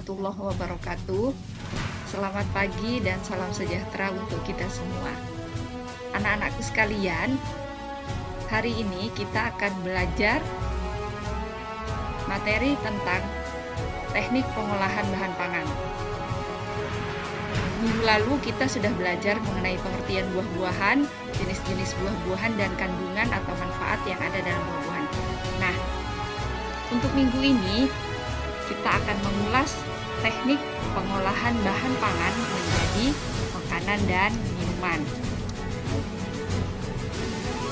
warahmatullahi wabarakatuh. Selamat pagi dan salam sejahtera untuk kita semua. Anak-anakku sekalian, hari ini kita akan belajar materi tentang teknik pengolahan bahan pangan. Minggu lalu kita sudah belajar mengenai pengertian buah-buahan, jenis-jenis buah-buahan dan kandungan atau manfaat yang ada dalam buah-buahan. Nah, untuk minggu ini kita akan mengulas teknik pengolahan bahan pangan menjadi makanan dan minuman.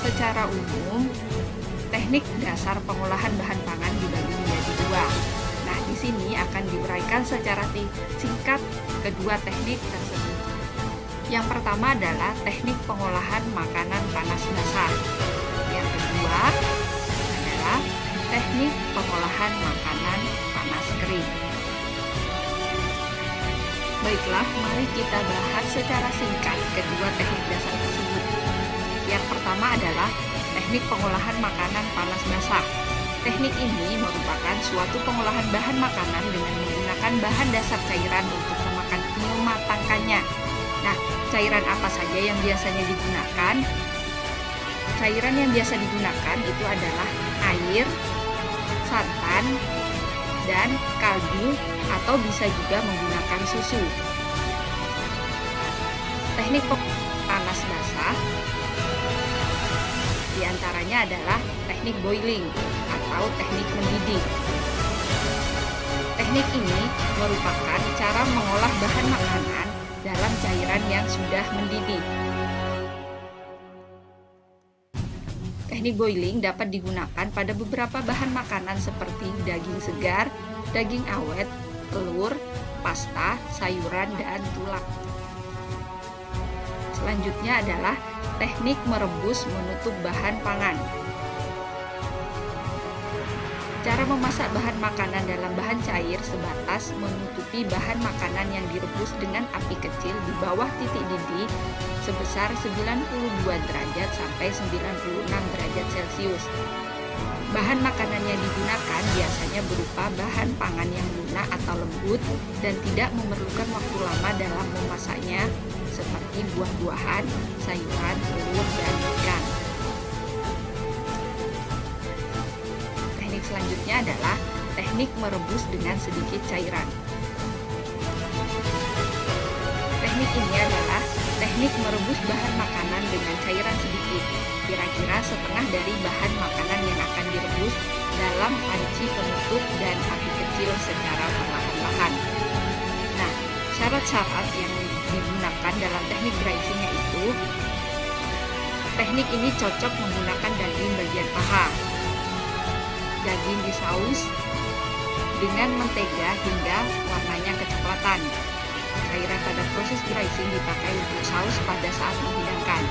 Secara umum, teknik dasar pengolahan bahan pangan dibagi menjadi dua. Nah, di sini akan diuraikan secara singkat kedua teknik tersebut. Yang pertama adalah teknik pengolahan makanan panas basah. Yang kedua adalah teknik pengolahan makanan panas kering. Baiklah, mari kita bahas secara singkat kedua teknik dasar tersebut. Yang pertama adalah teknik pengolahan makanan panas basah. Teknik ini merupakan suatu pengolahan bahan makanan dengan menggunakan bahan dasar cairan untuk mematangkannya. Nah, cairan apa saja yang biasanya digunakan? Cairan yang biasa digunakan itu adalah air, santan, dan kaldu, atau bisa juga menggunakan susu. Teknik panas basah diantaranya adalah teknik boiling atau teknik mendidih. Teknik ini merupakan cara mengolah bahan makanan dalam cairan yang sudah mendidih. Teknik boiling dapat digunakan pada beberapa bahan makanan seperti daging segar, daging awet, telur, pasta, sayuran, dan tulang. Selanjutnya adalah teknik merebus menutup bahan pangan. Cara memasak bahan makanan dalam bahan cair sebatas menutupi bahan makanan yang direbus dengan api kecil di bawah titik didih sebesar 92 derajat sampai 96 derajat Celcius. Bahan makanan yang digunakan biasanya berupa bahan pangan yang lunak atau lembut dan tidak memerlukan waktu lama dalam memasaknya, seperti buah-buahan, sayuran, telur, dan ikan. Teknik selanjutnya adalah teknik merebus dengan sedikit cairan. Teknik ini adalah teknik merebus bahan makanan dengan cairan sedikit, kira-kira setengah dari bahan makanan yang akan direbus dalam panci penutup dan api kecil secara perlahan-lahan. Nah, syarat-syarat yang digunakan dalam teknik braising yaitu teknik ini cocok menggunakan daging bagian paha. Daging disaus dengan mentega hingga warnanya kecoklatan. Cairan pada proses braising dipakai untuk saus pada saat menghidangkan.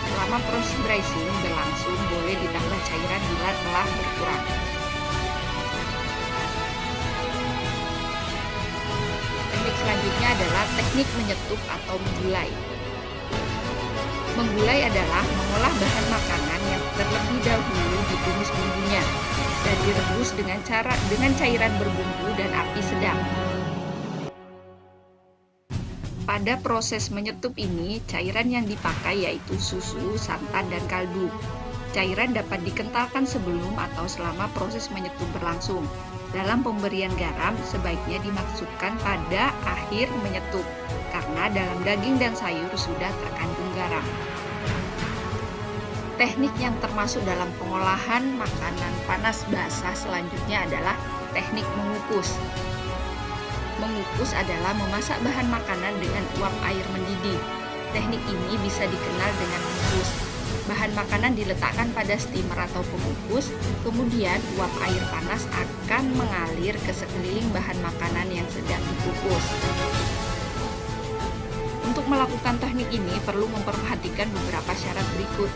Selama proses braising berlangsung, boleh ditambah cairan bila telah berkurang. Teknik selanjutnya adalah teknik menyetup atau menggulai. Menggulai adalah mengolah bahan makanan yang terlebih dahulu ditumis bumbunya dan direbus dengan cairan berbumbu dan api sedang. Pada proses menyetup ini, cairan yang dipakai yaitu susu, santan, dan kaldu. Cairan dapat dikentalkan sebelum atau selama proses menyetup berlangsung. Dalam pemberian garam, sebaiknya dimasukkan pada akhir menyetup, karena dalam daging dan sayur sudah terkandung garam. Teknik yang termasuk dalam pengolahan makanan panas basah selanjutnya adalah teknik mengukus. Mengukus adalah memasak bahan makanan dengan uap air mendidih. Teknik ini bisa dikenal dengan mengukus. Bahan makanan diletakkan pada steamer atau pengukus, kemudian uap air panas akan mengalir ke sekeliling bahan makanan yang sedang dikukus. Untuk melakukan teknik ini perlu memperhatikan beberapa syarat berikut.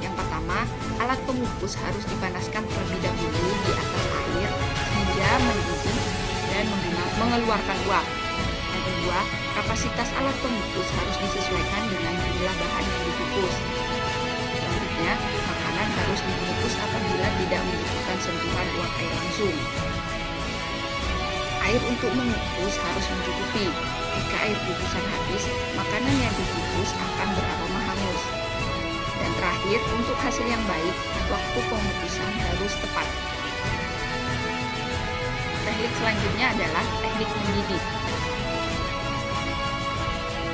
Yang pertama, alat pengukus harus dipanaskan terlebih dahulu di atas air hingga mendidih dan mengeluarkan uap. Yang kedua, kapasitas alat pengukus harus disesuaikan dengan jumlah bahan yang dikukus. Selanjutnya, makanan harus dikukus apabila tidak membutuhkan sentuhan uap air langsung. Air untuk mengukus harus mencukupi. Jika air kukusan habis, makanan yang dikukus akan beraroma hangus. Dan terakhir, untuk hasil yang baik, waktu pengukusan harus tepat. Teknik selanjutnya adalah teknik mendidih.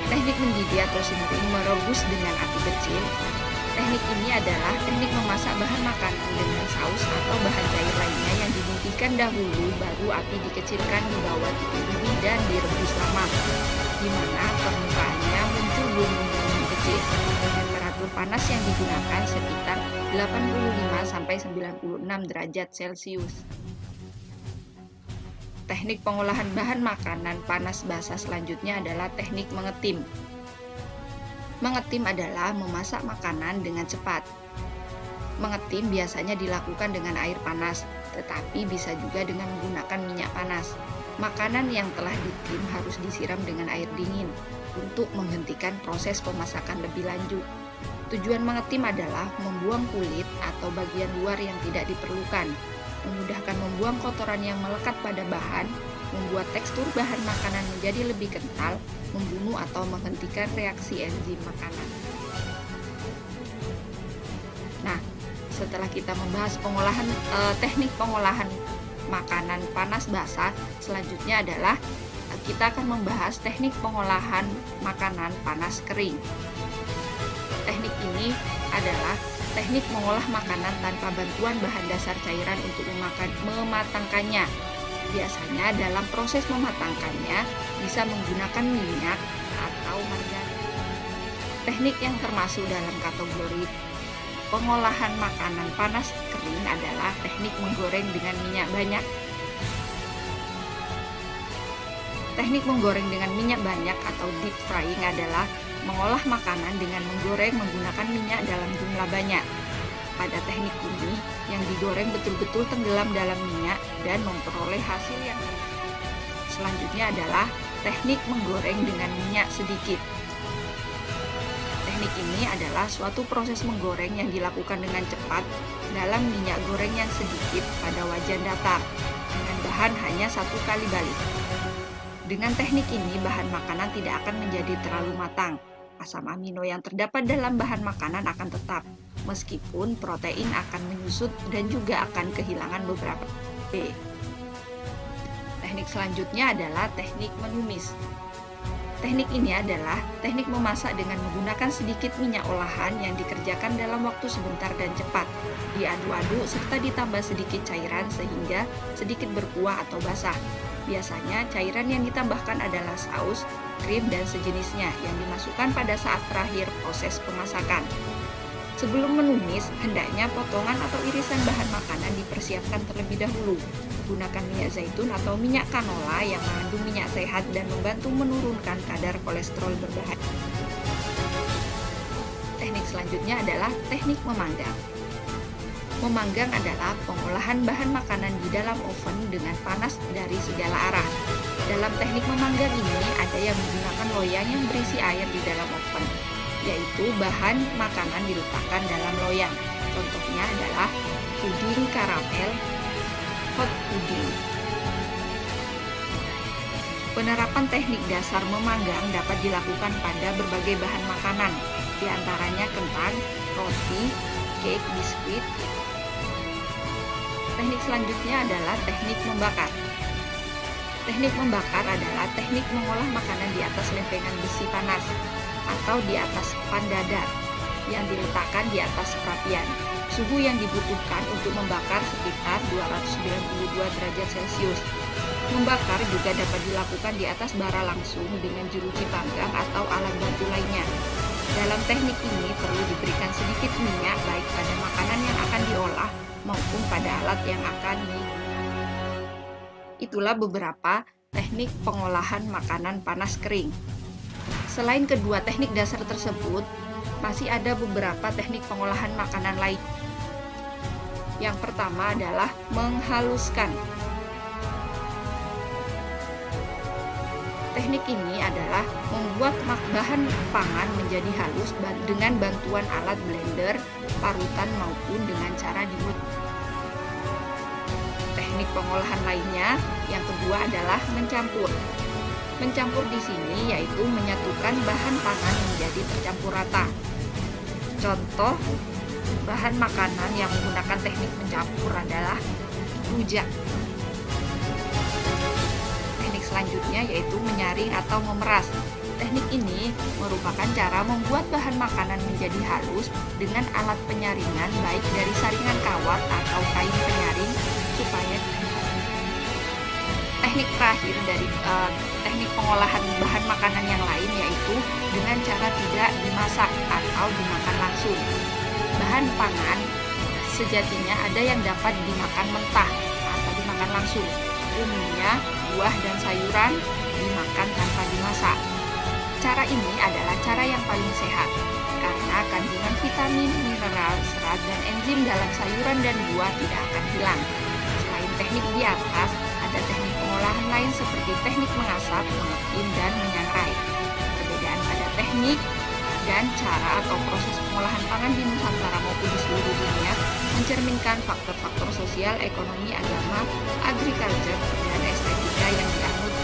Teknik mendidih atau simmering merebus dengan api kecil. Teknik ini adalah teknik memasak bahan makanan dengan saus atau bahan cair lainnya yang dididihkan dahulu, baru api dikecilkan di bawah titik didih dan direbus lama, di mana permukaannya muncul bunga-bunga kecil. Temperatur panas yang digunakan sekitar 85–96 derajat Celcius. Teknik pengolahan bahan makanan panas basah selanjutnya adalah teknik mengetim. Mengetim adalah memasak makanan dengan cepat. Mengetim biasanya dilakukan dengan air panas, tetapi bisa juga dengan menggunakan minyak panas. Makanan yang telah ditim harus disiram dengan air dingin untuk menghentikan proses pemasakan lebih lanjut. Tujuan mengetim adalah membuang kulit atau bagian luar yang tidak diperlukan, memudahkan membuang kotoran yang melekat pada bahan, membuat tekstur bahan makanan menjadi lebih kental, membunuh atau menghentikan reaksi enzim makanan. Nah, setelah kita membahas teknik pengolahan makanan panas basah, selanjutnya adalah kita akan membahas teknik pengolahan makanan panas kering. Teknik ini adalah teknik mengolah makanan tanpa bantuan bahan dasar cairan untuk mematangkannya. Biasanya dalam proses mematangkannya bisa menggunakan minyak atau margarin. Teknik yang termasuk dalam kategori pengolahan makanan panas kering adalah teknik menggoreng dengan minyak banyak. Teknik menggoreng dengan minyak banyak atau deep frying adalah mengolah makanan dengan menggoreng menggunakan minyak dalam jumlah banyak. Pada teknik ini, yang digoreng betul-betul tenggelam dalam minyak dan memperoleh hasil yang selanjutnya adalah teknik menggoreng dengan minyak sedikit. Teknik ini adalah suatu proses menggoreng yang dilakukan dengan cepat dalam minyak goreng yang sedikit pada wajan datar, dengan bahan hanya 1 kali balik. Dengan teknik ini, bahan makanan tidak akan menjadi terlalu matang. Asam amino yang terdapat dalam bahan makanan akan tetap, meskipun protein akan menyusut dan juga akan kehilangan beberapa B. Teknik selanjutnya adalah teknik menumis. Teknik ini adalah teknik memasak dengan menggunakan sedikit minyak olahan yang dikerjakan dalam waktu sebentar dan cepat. Diaduk-aduk serta ditambah sedikit cairan sehingga sedikit berkuah atau basah. Biasanya cairan yang ditambahkan adalah saus, krim, dan sejenisnya yang dimasukkan pada saat terakhir proses pemasakan. Sebelum menumis, hendaknya potongan atau irisan bahan makanan dipersiapkan terlebih dahulu. Gunakan minyak zaitun atau minyak canola yang mengandung minyak sehat dan membantu menurunkan kadar kolesterol berbahaya. Teknik selanjutnya adalah teknik memanggang. Memanggang adalah pengolahan bahan makanan di dalam oven dengan panas dari segala arah. Dalam teknik memanggang ini, ada yang menggunakan loyang yang berisi air di dalam oven, yaitu bahan makanan diletakkan dalam loyang. Contohnya adalah puding karamel, hot pudding. Penerapan teknik dasar memanggang dapat dilakukan pada berbagai bahan makanan, di antaranya kentang, roti, cake, biskuit. Teknik selanjutnya adalah teknik membakar. Teknik membakar adalah teknik mengolah makanan di atas lempengan besi panas atau di atas pan dadar yang diletakkan di atas perapian. Suhu yang dibutuhkan untuk membakar sekitar 292 derajat Celcius. Membakar juga dapat dilakukan di atas bara langsung dengan jeruji panggang atau alat bantu lainnya. Dalam teknik ini perlu diberikan sedikit minyak baik pada makanan yang akan diolah maupun pada alat yang akan Itulah beberapa teknik pengolahan makanan panas kering. Selain kedua teknik dasar tersebut, masih ada beberapa teknik pengolahan makanan lain. Yang pertama adalah menghaluskan. Teknik ini adalah membuat bahan pangan menjadi halus dengan bantuan alat blender, parutan maupun dengan cara dibuat. teknik pengolahan lainnya yang kedua adalah mencampur. Mencampur di sini yaitu menyatukan bahan pangan menjadi tercampur rata. Contoh bahan makanan yang menggunakan teknik mencampur adalah rujak. Teknik selanjutnya yaitu menyaring atau memeras. Teknik ini merupakan cara membuat bahan makanan menjadi halus dengan alat penyaringan baik dari saringan kawat atau kain penyaring supaya teknik terakhir dari teknik pengolahan bahan makanan yang lain yaitu dengan cara tidak dimasak atau dimakan langsung. Bahan pangan sejatinya ada yang dapat dimakan mentah atau dimakan langsung. Umumnya buah dan sayuran dimakan tanpa dimasak. Cara ini adalah cara yang paling sehat karena kandungan vitamin, mineral, serat, dan enzim dalam sayuran dan buah tidak akan hilang. Selain teknik di atas, ada teknik pengolahan lain seperti teknik mengasap, mengepin, dan menyangrai. Perbedaan pada teknik dan cara atau proses pengolahan pangan di Nusantara maupun di seluruh dunia mencerminkan faktor-faktor sosial, ekonomi, agama, agriculture, dan estetika yang dianut.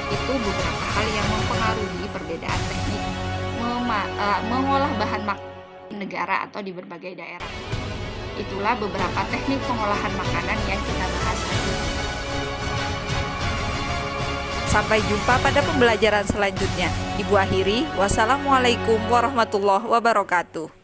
Itu beberapa hal yang mempengaruhi perbedaan teknik mengolah bahan makanan negara atau di berbagai daerah. Itulah beberapa teknik pengolahan makanan yang kita bahas tadi. Sampai jumpa pada pembelajaran selanjutnya. Ibu akhiri, wassalamualaikum warahmatullahi wabarakatuh.